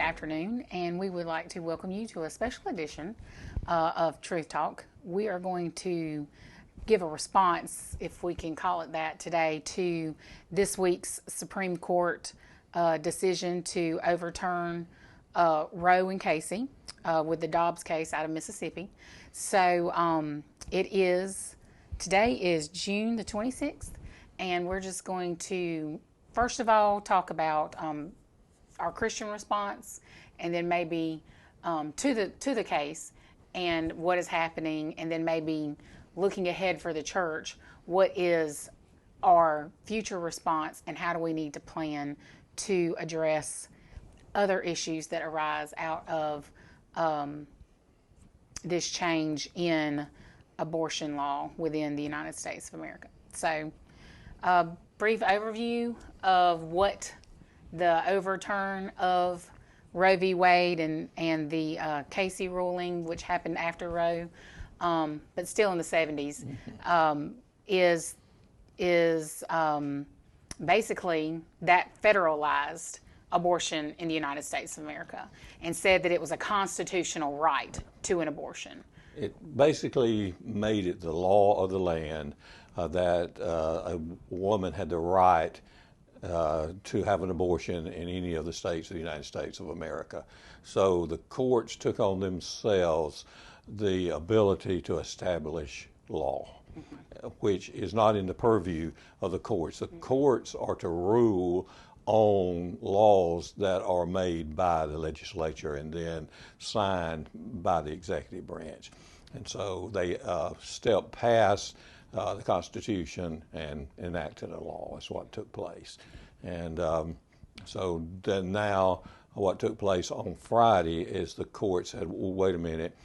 afternoon, and we would like to welcome you to a special edition of Truth Talk. We are going to give a response, if we can call it that, today to this week's Supreme Court decision to overturn Roe and Casey with the Dobbs case out of Mississippi. So today is June the 26th, and we're just going to, first of all, talk about our Christian response, and then maybe to the case and what is happening, and then maybe looking ahead for the church, what is our future response, and how do we need to plan to address other issues that arise out of this change in abortion law within the United States of America. So, a brief overview of what the overturn of Roe v. Wade and the Casey ruling, which happened after Roe, but still in the 70s, is basically that federalized abortion in the United States of America and said that it was a constitutional right to an abortion. It basically made it the law of the land that a woman had the right to have an abortion in any of the states of the United States of America. So the courts took on themselves the ability to establish law, which is not in the purview of the courts. The courts are to rule on laws that are made by the legislature and then signed by the executive branch. And so they stepped past the Constitution and enacted a law. That's what took place. And so then now what took place on Friday is the court said, well, wait a minute,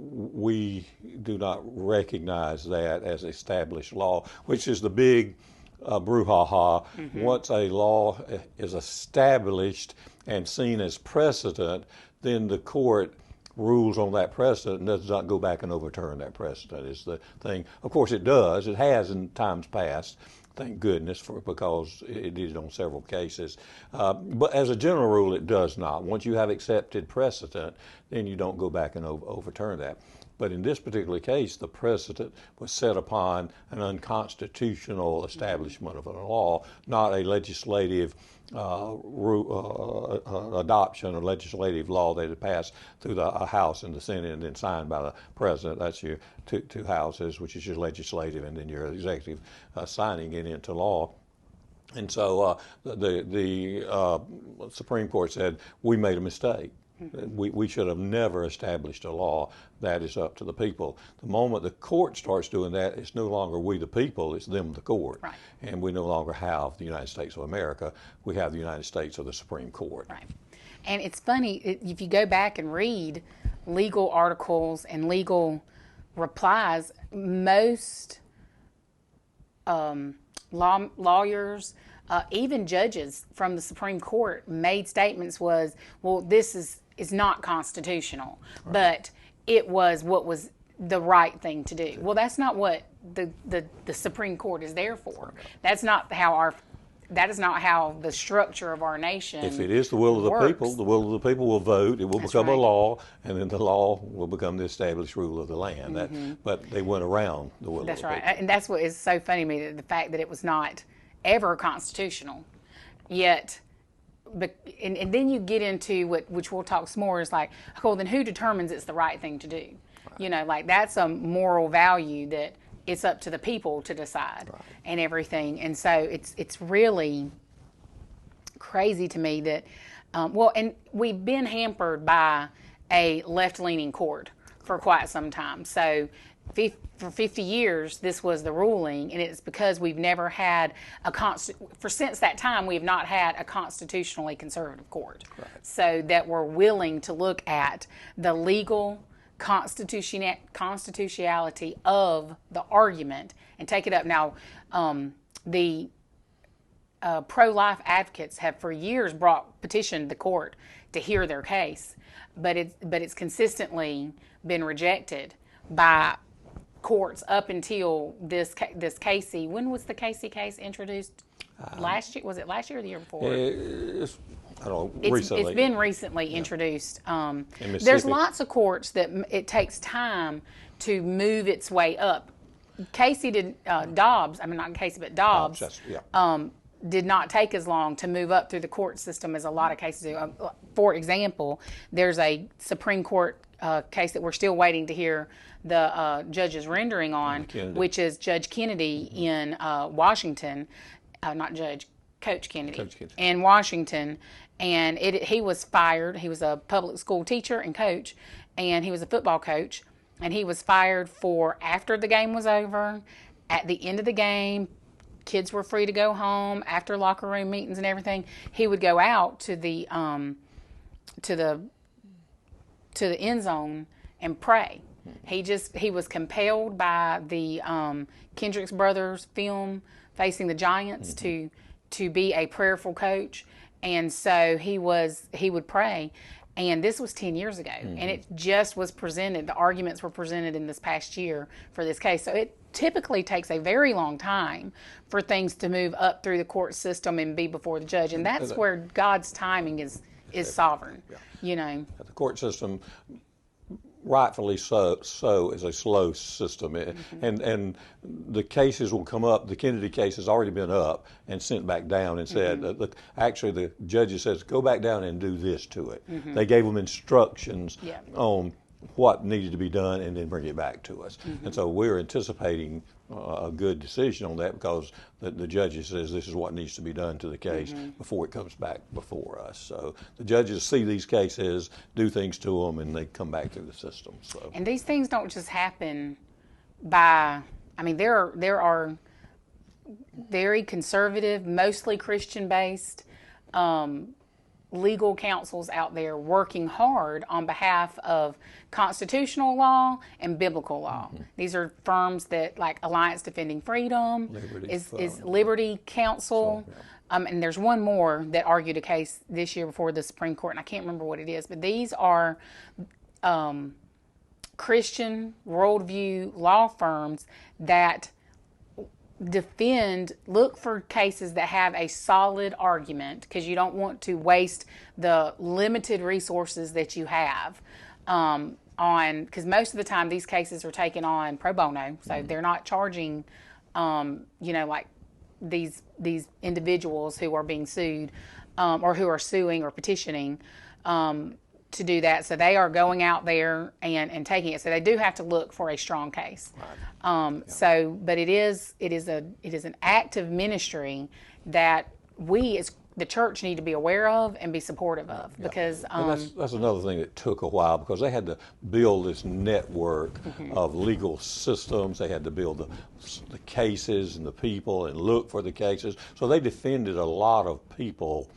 we do not recognize that as established law, which is the big brouhaha. Once a law is established and seen as precedent, then the court rules on that precedent and does not go back and overturn that precedent is the thing. Of course it does. It has in times past, thank goodness, because it did it on several cases. But as a general rule, it does not. Once you have accepted precedent, then you don't go back and overturn that. But in this particular case, the precedent was set upon an unconstitutional establishment of a law, not a legislative adoption or legislative law that had passed through the House and the Senate and then signed by the President. That's your two houses, which is your legislative and then your executive signing it into law. And so the Supreme Court said, we made a mistake. We should have never established a law. That is up to the people. The moment the court starts doing that, it's no longer we the people, it's them the court. Right. And we no longer have the United States of America. We have the United States of the Supreme Court. Right. And it's funny, if you go back and read legal articles and legal replies, most lawyers, even judges from the Supreme Court made statements was, well, this is not constitutional, right, but it was what was the right thing to do. Well, that's not what the Supreme Court is there for. That is not how the structure of our nation. If it is the will of the people, the will of the people will vote. It will become a law, and then the law will become the established rule of the land. But they went around the will of the people. That's right, and that's what is so funny to me, the fact that it was not ever constitutional, yet. And then you get into which we'll talk some more, is like, well, then who determines it's the right thing to do? Right. You know, like that's a moral value that it's up to the people to decide, right, and everything. And so it's really crazy to me that, and we've been hampered by a left-leaning court for quite some time. So for 50 years, this was the ruling, and it's because we've never had since that time, we've not had a constitutionally conservative court. Right. So that we're willing to look at the legal constitutionality of the argument and take it up. Now, the pro-life advocates have for years petitioned the court to hear their case, but it's consistently been rejected by courts up until this Casey. When was the Casey case introduced? Last year? Was it last year or the year before? I don't know, It's recently. been recently introduced. In There's Mississippi. lots of courts that it takes time to move its way up. Casey did Dobbs. I mean, not Casey, but Dobbs. Did not take as long to move up through the court system as a lot of cases do. For example, there's a Supreme Court case that we're still waiting to hear the judge's rendering on, which is Judge Kennedy in Washington, not Judge, Coach Kennedy, in Washington. And he was fired. He was a public school teacher and coach, and he was a football coach. And he was fired for after the game was over, at the end of the game, kids were free to go home after locker room meetings and everything. He would go out to the end zone and pray. He was compelled by the Kendricks Brothers film Facing the Giants to be a prayerful coach, and so he would pray. And this was 10 years ago, and it just was presented. The arguments were presented in this past year for this case. So it typically takes a very long time for things to move up through the court system and be before the judge, and that's where God's timing is sovereign. You know, the court system, rightfully so, is a slow system, and the cases will come up. The Kennedy case has already been up and sent back down and said, look, actually the judges says go back down and do this to it. They gave them instructions on what needed to be done and then bring it back to us. And so we're anticipating a good decision on that because the judges says this is what needs to be done to the case before it comes back before us. So the judges see these cases, do things to them, and they come back through the system. So. And these things don't just happen by, I mean, there are very conservative, mostly Christian-based legal counsels out there working hard on behalf of constitutional law and biblical law. These are firms that, like Alliance Defending Freedom, is Liberty Counsel, and there's one more that argued a case this year before the Supreme Court, and I can't remember what it is, but these are Christian worldview law firms that look for cases that have a solid argument, because you don't want to waste the limited resources that you have because most of the time these cases are taken on pro bono, so they're not charging like these individuals who are being sued or who are suing or petitioning to do that. So they are going out there and taking it. So they do have to look for a strong case. But it is an active ministry that we as the church need to be aware of and be supportive of, because that's another thing that took a while, because they had to build this network of legal systems. They had to build the cases and the people and look for the cases. So they defended a lot of people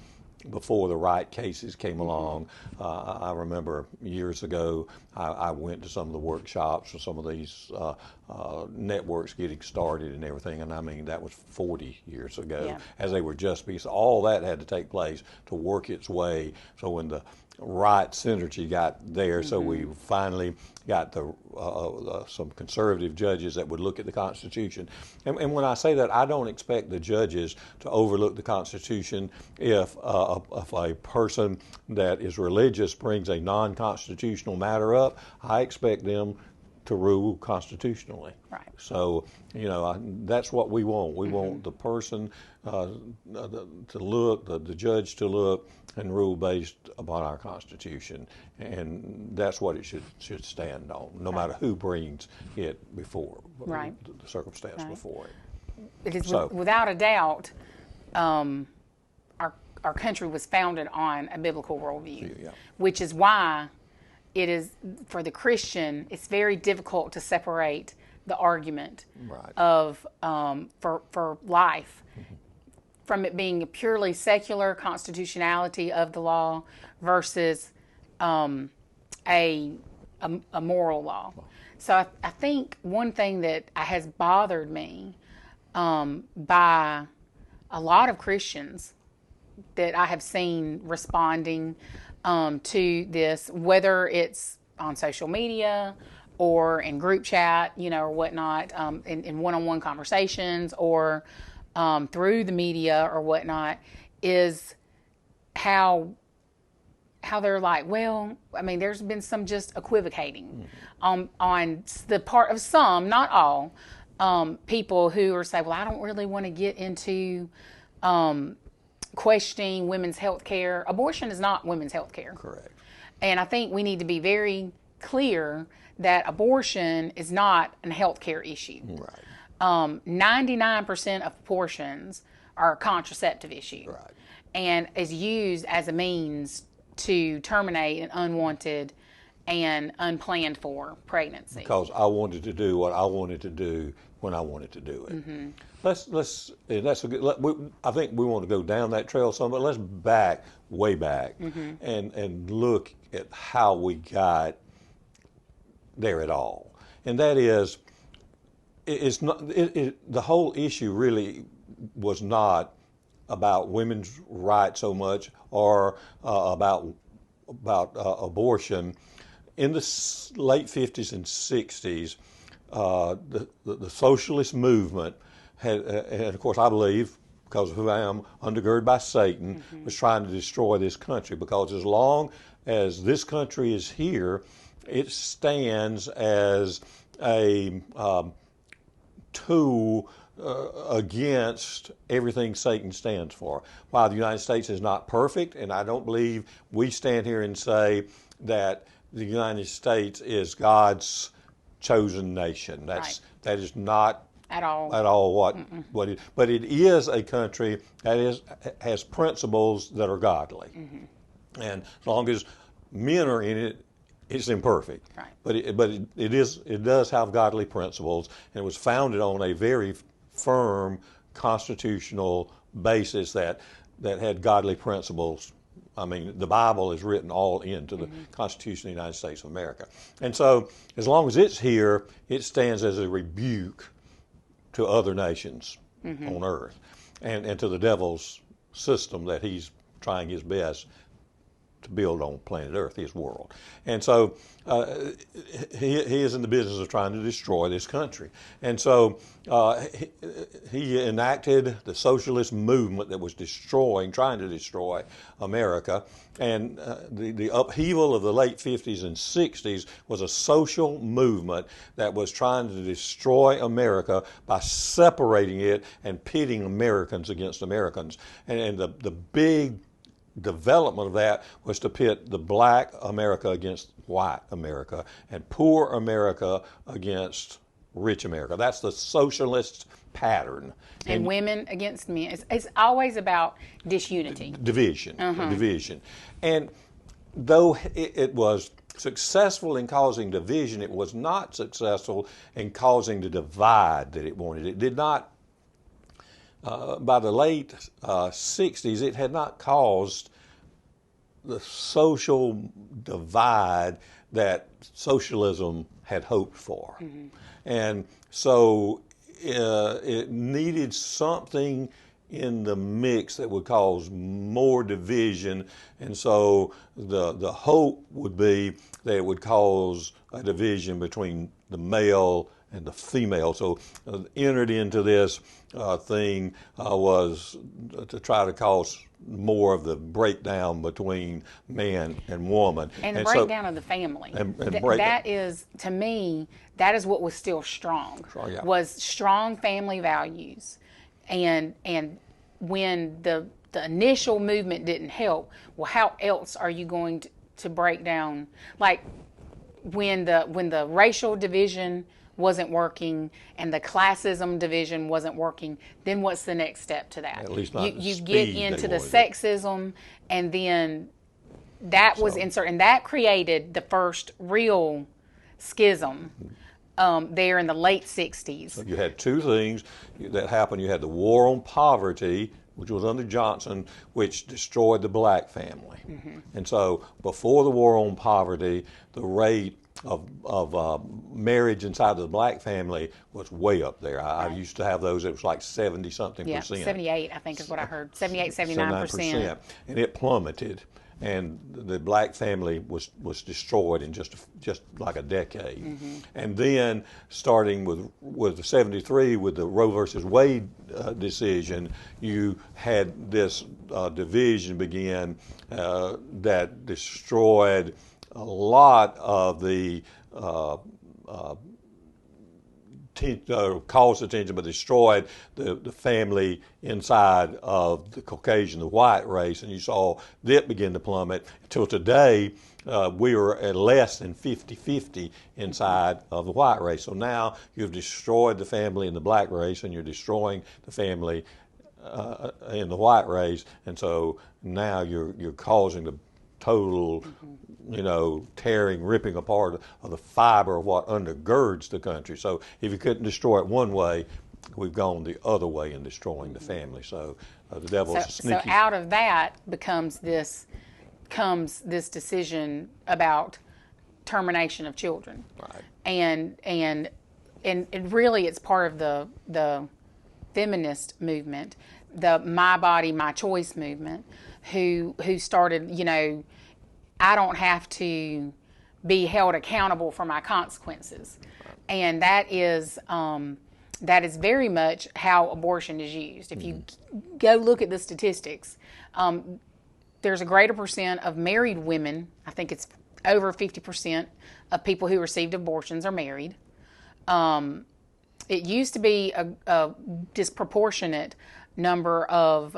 before the right cases came along. I remember years ago, I went to some of the workshops for some of these networks getting started and everything, and I mean, that was 40 years ago, as they were just being. So all that had to take place to work its way. So when the right synergy got there, so we finally got some conservative judges that would look at the Constitution. And when I say that, I don't expect the judges to overlook the Constitution if a person that is religious brings a non-constitutional matter up. I expect them to rule constitutionally. Right. So, that's what we want. We want the person to look, the judge to look and rule based upon our Constitution. And that's what it should stand on, no matter who brings it before, the circumstance before it. Because without a doubt, our country was founded on a biblical worldview, which is why it is, for the Christian, it's very difficult to separate the argument of for life from it being a purely secular constitutionality of the law versus a moral law. So I think one thing that has bothered me by a lot of Christians that I have seen responding to this, whether it's on social media or in group chat, or whatnot, in one-on-one conversations or through the media or whatnot, is how they're like, well, I mean, there's been some just equivocating on the part of some, not all, people who are saying, well, I don't really want to get into questioning women's health care. Abortion is not women's health care. Correct. And I think we need to be very clear that abortion is not a health care issue. Right. 99% of abortions are a contraceptive issue. Right. And is used as a means to terminate an unwanted and unplanned for pregnancy. Because I wanted to do what I wanted to do when I wanted to do it. Mm-hmm. And that's a good. I think we want to go down that trail some, but let's back way back and look at how we got there at all. And that is, it's not the whole issue really was not about women's rights so much, or about abortion. In the late 50s and 60s, the socialist movement had, and of course I believe, because of who I am, undergirded by Satan, was trying to destroy this country. Because as long as this country is here, it stands as a tool against everything Satan stands for. While the United States is not perfect, and I don't believe we stand here and say that the United States is God's chosen nation. That is not at all what it. But it is a country that has principles that are godly, and as long as men are in it, it's imperfect. Right. But it does have godly principles, and it was founded on a very firm constitutional basis that had godly principles. I mean, the Bible is written all into the Constitution of the United States of America. And so as long as it's here, it stands as a rebuke to other nations on earth and to the devil's system that he's trying his best to build on planet Earth, his world. And so he is in the business of trying to destroy this country. And so he enacted the socialist movement that was trying to destroy America. And the upheaval of the late 50s and 60s was a social movement that was trying to destroy America by separating it and pitting Americans against Americans. And the big development of that was to pit the black America against white America and poor America against rich America. That's the socialist pattern. And women against men. It's always about disunity. Division. And though it was successful in causing division, it was not successful in causing the divide that it wanted. It did not. By the late 60s, it had not caused the social divide that socialism had hoped for. And so it needed something in the mix that would cause more division. And so the hope would be that it would cause a division between the male and the female. So entered into this thing was to try to cause more of the breakdown between man and woman. And the breakdown of the family. That is, to me, that is what was still strong. Was strong family values. And when the initial movement didn't help, well, how else are you going to break down? Like when the racial division wasn't working and the classism division wasn't working, then what's the next step to that? At least not you get into the sexism, and then that was inserted, and that created the first real schism there in the late 60s. So you had two things that happened. You had the war on poverty, which was under Johnson, which destroyed the black family. And so before the war on poverty, the rate of marriage inside of the black family was way up there. I used to have those. It was like 70-something percent. 78, I think is what I heard. 78, 79%. And it plummeted. and the black family was destroyed in just like a decade. And then starting with 73 with the Roe versus Wade decision, you had this division begin that destroyed a lot of the caused attention, but destroyed the family inside of the Caucasian, the white race, and you saw that begin to plummet until today. We are at less than 50-50 inside of the white race. So now you've destroyed the family in the black race, and you're destroying the family in the white race, and so now you're causing the total, tearing, ripping apart of the fiber of what undergirds the country. So if you couldn't destroy it one way, we've gone the other way in destroying the family. So the devil's sneaky. So out of that comes this decision about termination of children. Right. And really it's part of the feminist movement, the My Body, My Choice movement, who started, I don't have to be held accountable for my consequences. And that is very much how abortion is used. If you go look at the statistics, there's a greater percent of married women. I think it's over 50% of people who received abortions are married. It used to be a disproportionate number of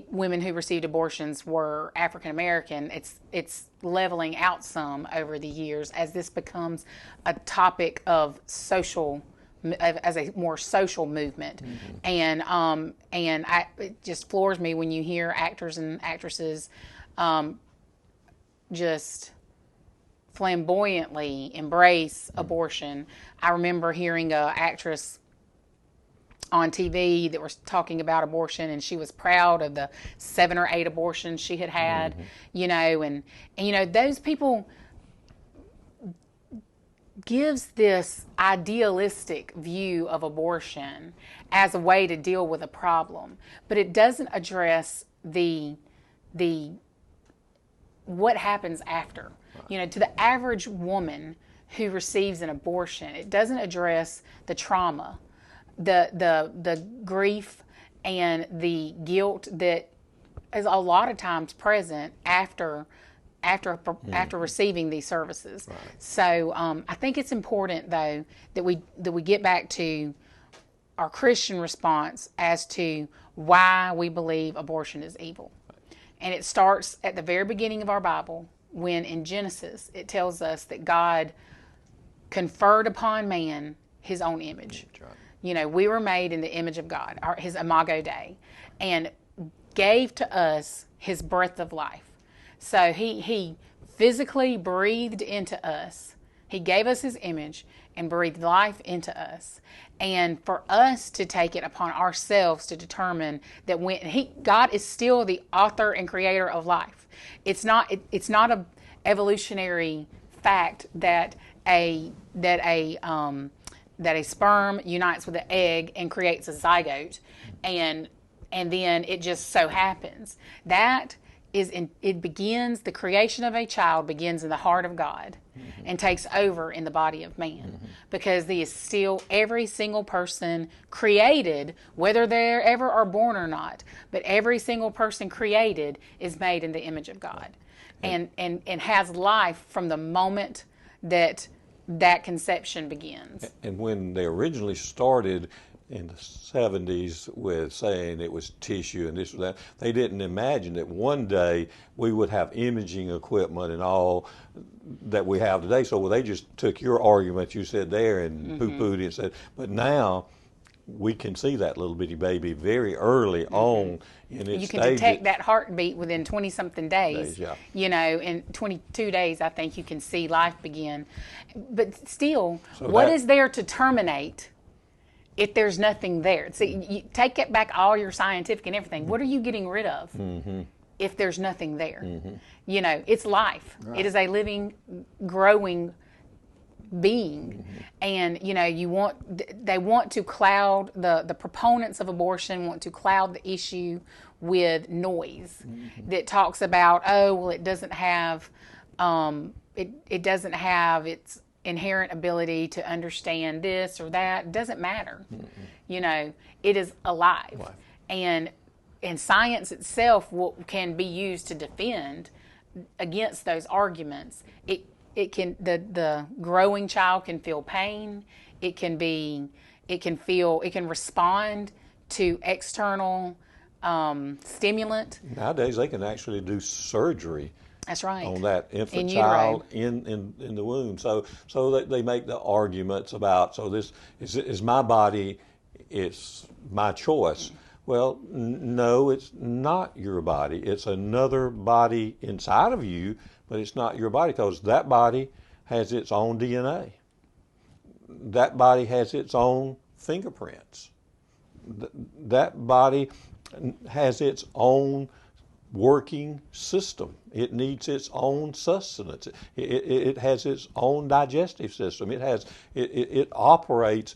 women who received abortions were African American. It's leveling out some over the years as this becomes a topic of as a more social movement. And it just floors me when you hear actors and actresses just flamboyantly embrace abortion. I remember hearing an actress on TV that was talking about abortion, and she was proud of the 7 or 8 abortions she had had, and those people gives this idealistic view of abortion as a way to deal with a problem, but it doesn't address the what happens after. To the average woman who receives an abortion, it doesn't address the trauma, the grief, and the guilt that is a lot of times present after receiving these services. Right. So I think it's important, though, that we get back to our Christian response as to why we believe abortion is evil. And it starts at the very beginning of our Bible, when in Genesis it tells us that God conferred upon man his own image. Right. We were made in the image of God, his imago Dei, and gave to us his breath of life. So he physically breathed into us. He gave us his image and breathed life into us. And for us to take it upon ourselves to determine that God is still the author and creator of life. It's not a evolutionary fact that a sperm unites with an egg and creates a zygote, and then it just so happens. The creation of a child begins in the heart of God and takes over in the body of man, because there is still every single person created, whether they ever are born or not, but every single person created is made in the image of God, and has life from the moment that conception begins. And when they originally started in the 70s with saying it was tissue and this or that, they didn't imagine that one day we would have imaging equipment and all that we have today. So they just took your argument you said there and poo-pooed it and said, but now we can see that little bitty baby very early on in its You can stage. detect that heartbeat within 20-something days. Yeah. In 22 days, I think you can see life begin. But still, what is there to terminate if there's nothing there? See, you take it back all your scientific and everything. What are you getting rid of if there's nothing there? It's life. Right. It is a living, growing being. And they want to cloud the proponents of abortion want to cloud the issue with noise that talks about, oh, well, it doesn't have it doesn't have its inherent ability to understand this or that. It doesn't matter. You know, it is alive. Right. And science itself can be used to defend against those arguments. It can, the growing child can feel pain. It can respond to external stimulant. Nowadays, they can actually do surgery. That's right. On that infant In child in the womb. So they make the arguments about, so this is my body, it's my choice. Well, no, it's not your body. It's another body inside of you, but it's not your body, because that body has its own DNA. That body has its own fingerprints. That body has its own working system. It needs its own sustenance. It has its own digestive system. It operates.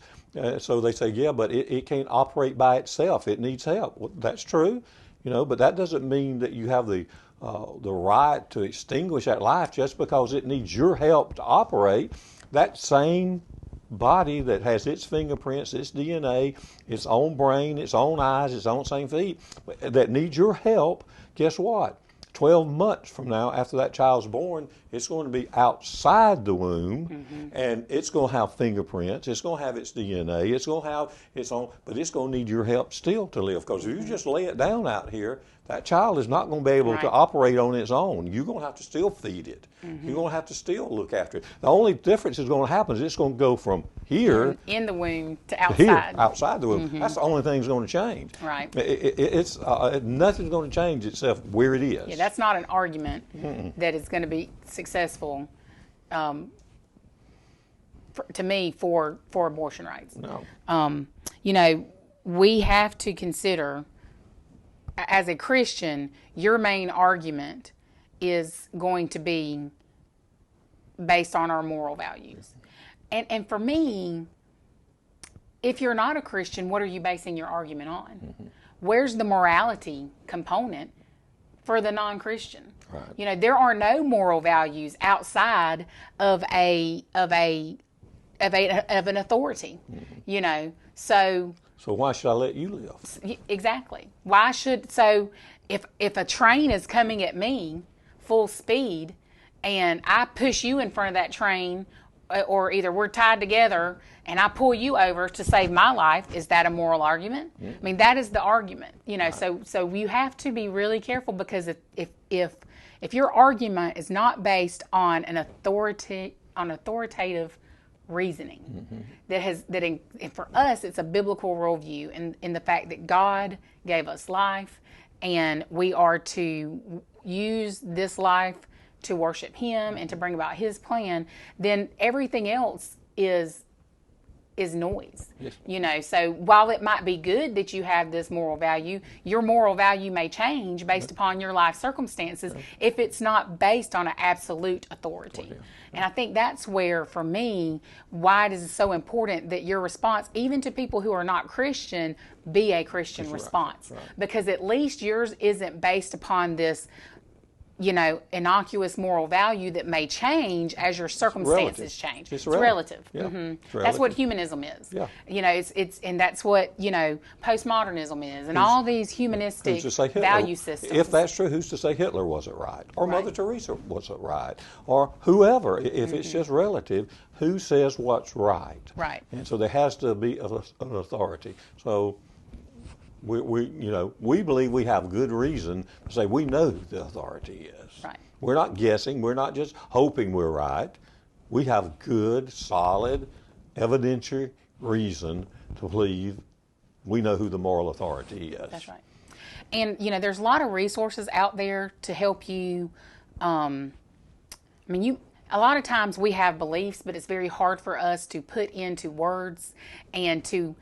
So they say, yeah, but it can't operate by itself. It needs help. Well, that's true, but that doesn't mean that you have the right to extinguish that life just because it needs your help to operate. That same body that has its fingerprints, its DNA, its own brain, its own eyes, its own same feet, that needs your help, guess what? 12 months from now, after that child's born, it's going to be outside the womb, and it's going to have fingerprints, it's going to have its DNA, it's going to have its own, but it's going to need your help still to live, because if you just lay it down out here, that child is not going to be able to operate on its own. You're going to have to still feed it. You're going to have to still look after it. The only difference that's going to happen is it's going to go from here in the womb to outside. Here, outside the womb. That's the only thing that's going to change. Right. It's nothing's going to change itself where it is. Yeah, that's not an argument that is going to be successful. To me, for abortion rights. No. We have to consider, as a Christian, your main argument is going to be based on our moral values. And for me, if you're not a Christian, what are you basing your argument on? Where's the morality component for the non-Christian? Right. There are no moral values outside of an authority. So why should I let you live? Exactly. If a train is coming at me full speed and I push you in front of that train, or either we're tied together and I pull you over to save my life, is that a moral argument? I mean, that is the argument. So you have to be really careful, because if your argument is not based on an authoritative reasoning, and for us it's a biblical worldview, in the fact that God gave us life and we are to use this life to worship Him and to bring about His plan, then everything else is noise. Yes. So while it might be good that you have this moral value, your moral value may change based upon your life circumstances if it's not based on an absolute authority. And I think that's where, for me, why it is so important that your response, even to people who are not Christian, be a Christian response. Right. Because at least yours isn't based upon this innocuous moral value that may change as your circumstances change. It's relative. Yeah. It's That's what humanism is. Yeah. And that's what, postmodernism is, and all these humanistic value systems. If that's true, who's to say Hitler wasn't right? Or Mother Teresa wasn't right? Or whoever. If it's just relative, who says what's right? Right. And so there has to be an authority. So we believe we have good reason to say we know who the authority is. Right. We're not guessing. We're not just hoping we're right. We have good, solid, evidentiary reason to believe we know who the moral authority is. That's right. And, there's a lot of resources out there to help you. A lot of times we have beliefs, but it's very hard for us to put into words and to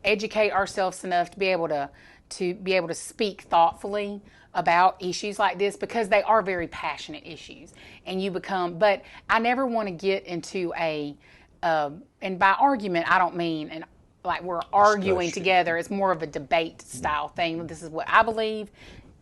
educate ourselves enough to be able to speak thoughtfully about issues like this, because they are very passionate issues, and but I never want to get into and by argument I don't mean like we're arguing Discussion. together. It's more of a debate style thing. This is what I believe,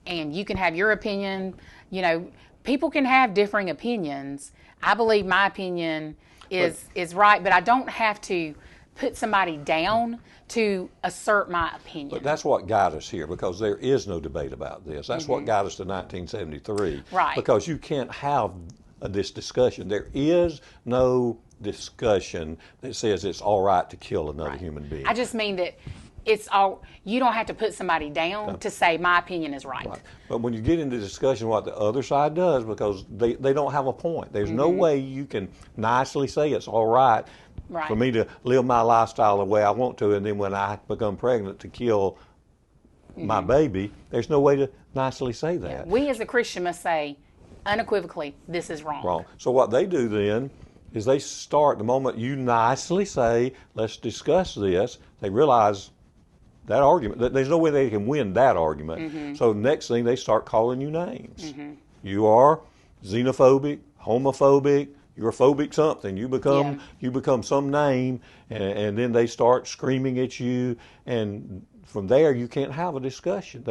and you can have your opinion. You know, people can have differing opinions. I believe my opinion is right, but I don't have to put somebody down to assert my opinion. But that's what got us here, because there is no debate about this. That's what got us to 1973. Right. Because you can't have this discussion. There is no discussion that says it's all right to kill another human being. I just mean that you don't have to put somebody down to say my opinion is right. But when you get into discussion what the other side does, because they don't have a point. There's no way you can nicely say it's all right for me to live my lifestyle the way I want to, and then when I become pregnant to kill my baby. There's no way to nicely say that. Yeah. We as a Christian must say unequivocally, this is wrong. Wrong. So what they do then is they start, the moment you nicely say, let's discuss this, they realize that argument, that there's no way they can win that argument. So next thing, they start calling you names. You are xenophobic, homophobic, you're phobic something. You become some name, and then they start screaming at you, and from there you can't have a discussion.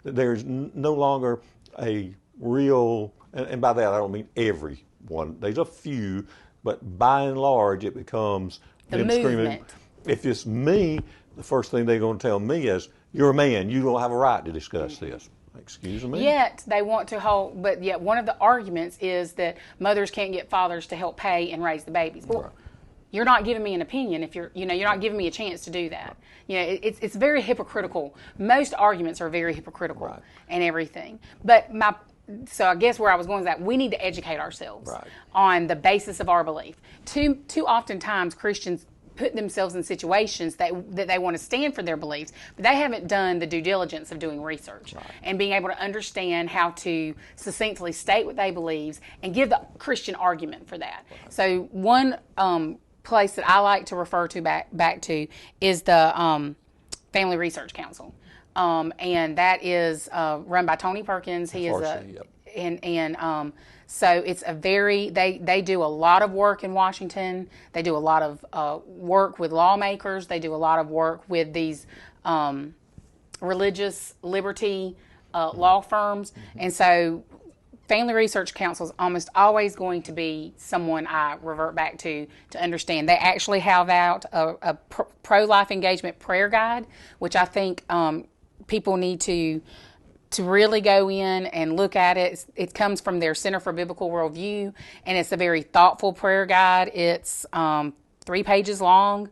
There's no longer a real, and by that I don't mean everyone. There's a few, but by and large it becomes the them movement. Screaming. If it's me, the first thing they're going to tell me is, "You're a man. You don't have a right to discuss this." Excuse me? Yet they want to hold, but yet one of the arguments is that mothers can't get fathers to help pay and raise the babies. Well, you're not giving me an opinion if you're not giving me a chance to do that. It's very hypocritical. Most arguments are very hypocritical and everything. But so I guess where I was going is that we need to educate ourselves on the basis of our belief. Too oftentimes Christians put themselves in situations that they want to stand for their beliefs, but they haven't done the due diligence of doing research and being able to understand how to succinctly state what they believe and give the Christian argument for that. So one place that I like to refer to back to is the Family Research Council, and that is run by Tony Perkins. He is so it's a very, they do a lot of work in Washington. They do a lot of work with lawmakers. They do a lot of work with these religious liberty law firms. And so Family Research Council is almost always going to be someone I revert back to understand. They actually have out a pro-life engagement prayer guide, which I think people need to really go in and look at it. It comes from their Center for Biblical Worldview, and it's a very thoughtful prayer guide. It's 3 pages long,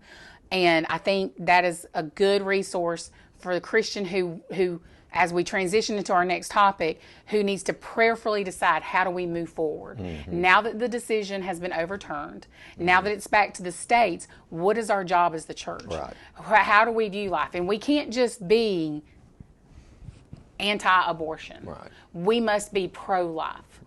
and I think that is a good resource for the Christian who, as we transition into our next topic, who needs to prayerfully decide, how do we move forward? Now that the decision has been overturned, now that it's back to the states, what is our job as the church? How do we view life? And we can't just be anti-abortion. We must be pro-life.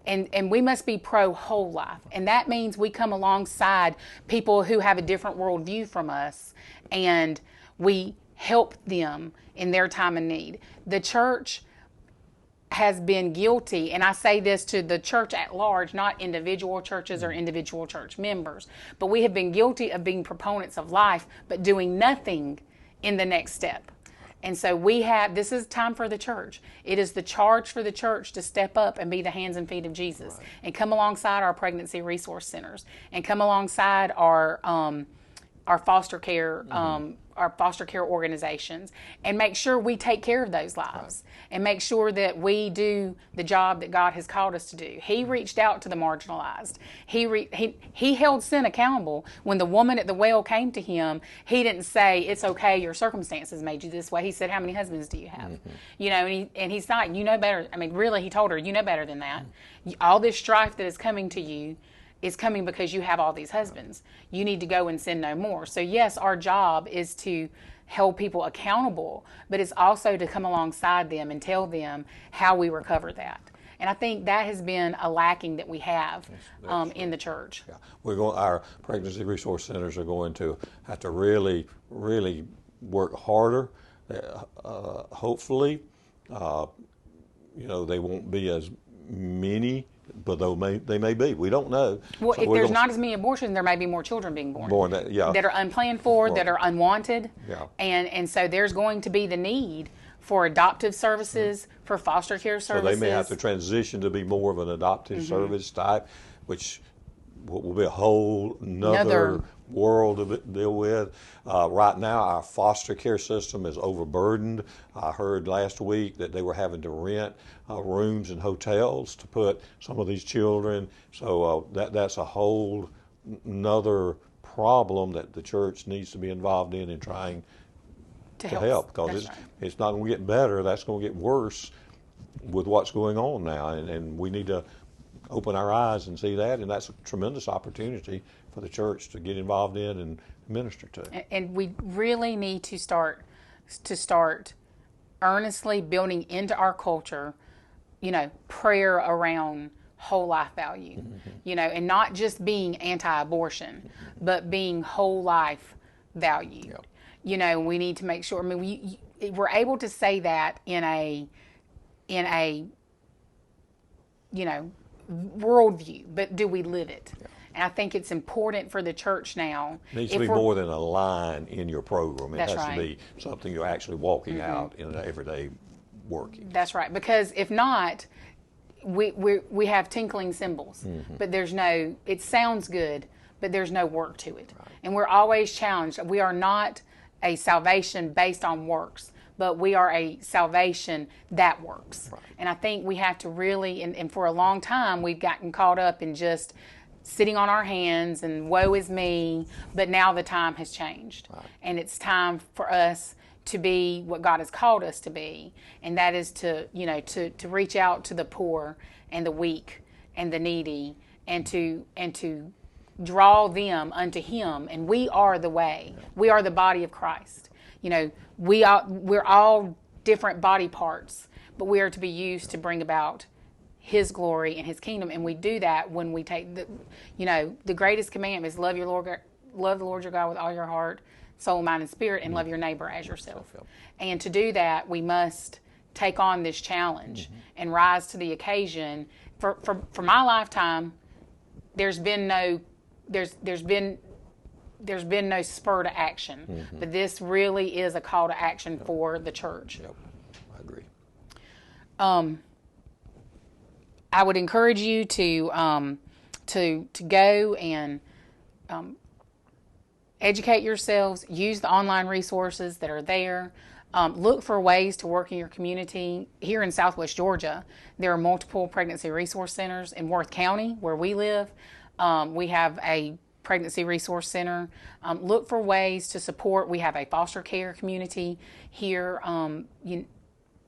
And we must be pro-whole life. And that means we come alongside people who have a different worldview from us, and we help them in their time of need. The church has been guilty, and I say this to the church at large, not individual churches or individual church members, but we have been guilty of being proponents of life, but doing nothing in the next step. And so this is time for the church. It is the charge for the church to step up and be the hands and feet of Jesus, and come alongside our pregnancy resource centers, and come alongside our foster care organizations, and make sure we take care of those lives, and make sure that we do the job that God has called us to do. He reached out to the marginalized. He held sin accountable. When the woman at the well came to him, he didn't say, "It's okay, your circumstances made you this way." He said, "How many husbands do you have?" And he's not, you know better. I mean, really, he told her, "You know better than that. All this strife that is coming to you is coming because you have all these husbands. You need to go and sin no more." So yes, our job is to hold people accountable, but it's also to come alongside them and tell them how we recover that. And I think that has been a lacking that we have in the church. Our pregnancy resource centers are going to have to really, really work harder. Hopefully, they won't be as many but they may be. We don't know. Well, So if we're there's gonna not as many abortions, there may be more children being born. born that, yeah. That are unplanned for, Right. that are unwanted. Yeah. And so there's going to be the need for adoptive services, for foster care So services. they may have to transition to be more of an adoptive service type, which will be a whole another world to deal with. Right now, our foster care system is overburdened. I heard last week that they were having to rent rooms in hotels to put some of these children. So that's a whole another problem that the church needs to be involved in trying to help, because it's not going to get better. That's going to get worse with what's going on now, and we need to open our eyes and see that, and that's a tremendous opportunity for the church to get involved in and minister to. And we really need to start earnestly building into our culture, prayer around whole life value, and not just being anti-abortion, but being whole life valued. Yep. We need to make sure. I mean, we're able to say that in a worldview, but do we live it? Yeah. And I think it's important for the church now. It needs to be more than a line in your program. It has to be something you're actually walking out in an everyday working. That's right. Because if not, we have tinkling cymbals, but there's no, it sounds good, but there's no work to it. Right. And we're always challenged. We are not a salvation based on works, but we are a salvation that works. Right. And I think we have to really, and for a long time, we've gotten caught up in just sitting on our hands and woe is me, but now the time has changed. Right. And it's time for us to be what God has called us to be, and that is to reach out to the poor and the weak and the needy, and to draw them unto Him. And we are the way. We are the body of Christ. We're all different body parts, but we are to be used to bring about His glory and His kingdom. And we do that when we take the greatest commandment is love the Lord your God with all your heart, soul, mind, and spirit, and love your neighbor as yourself. And to do that, we must take on this challenge and rise to the occasion. For my lifetime, there's been no spur to action, but this really is a call to action for the church. Yep, I agree. I would encourage you to go and educate yourselves. Use the online resources that are there. Look for ways to work in your community. Here in Southwest Georgia, there are multiple pregnancy resource centers. In Worth County, where we live, we have a pregnancy resource center. Look for ways to support. We have a foster care community here.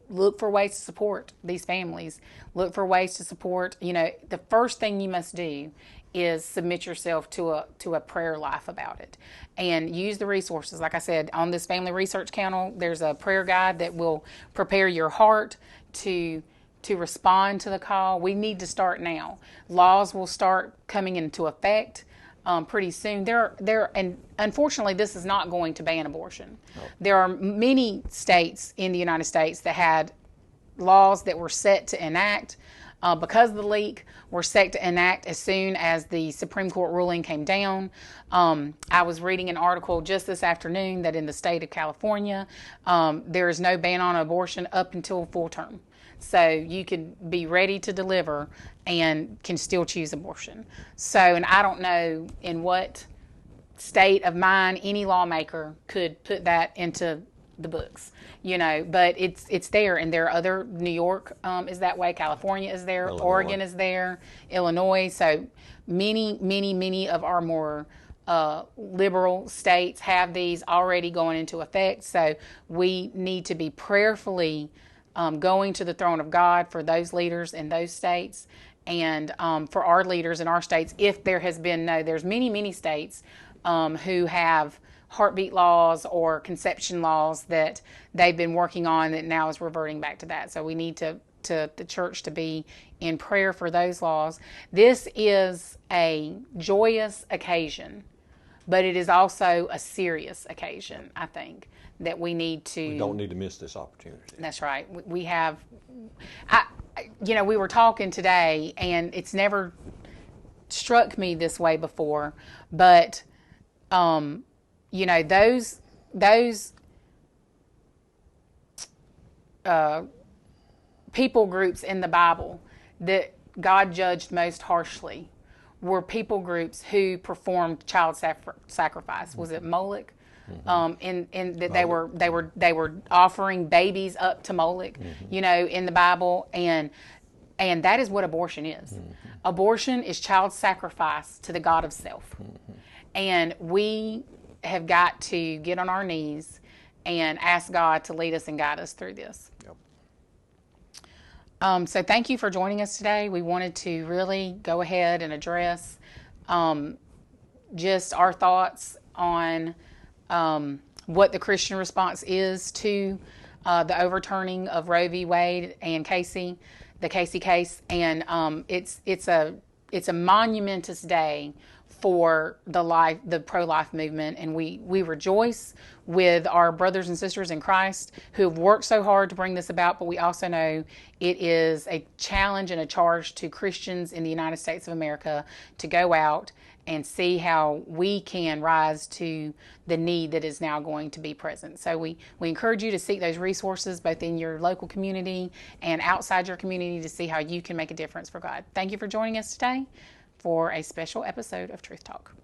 Look for ways to support these families. Look for ways to support. The first thing you must do is submit yourself to a prayer life about it, and use the resources. Like I said, on this Family Research Channel, there's a prayer guide that will prepare your heart to respond to the call. We need to start now. Laws will start coming into effect pretty soon. And unfortunately, this is not going to ban abortion. No. There are many states in the United States that had laws that were set to enact because of the leak, were set to enact as soon as the Supreme Court ruling came down. I was reading an article just this afternoon that in the state of California, there is no ban on abortion up until full term. So you can be ready to deliver and can still choose abortion. So, and I don't know in what state of mind any lawmaker could put that into the books, but it's there. And there are other, New York is that way, California is there, Illinois. Oregon is there, Illinois. So many of our more liberal states have these already going into effect. So we need to be prayerfully going to the throne of God for those leaders in those states, and for our leaders in our states. If there has been there's many states who have heartbeat laws or conception laws that they've been working on that now is reverting back to that. So we need to the church to be in prayer for those laws. This is a joyous occasion, but it is also a serious occasion, I think, that we don't need to miss this opportunity. That's right. We have, we were talking today, and it's never struck me this way before, but those people groups in the Bible that God judged most harshly were people groups who performed child sacrifice. Was it Moloch? In that they were offering babies up to Moloch, in the Bible, and that is what abortion is. Abortion is child sacrifice to the God of self, and we have got to get on our knees and ask God to lead us and guide us through this. Yep. So thank you for joining us today. We wanted to really go ahead and address just our thoughts on what the Christian response is to the overturning of Roe v. Wade and the Casey case, and it's a monumentous day for the pro-life movement, and we rejoice with our brothers and sisters in Christ who have worked so hard to bring this about, but we also know it is a challenge and a charge to Christians in the United States of America to go out and see how we can rise to the need that is now going to be present. So we encourage you to seek those resources both in your local community and outside your community to see how you can make a difference for God. Thank you for joining us today for a special episode of Truth Talk.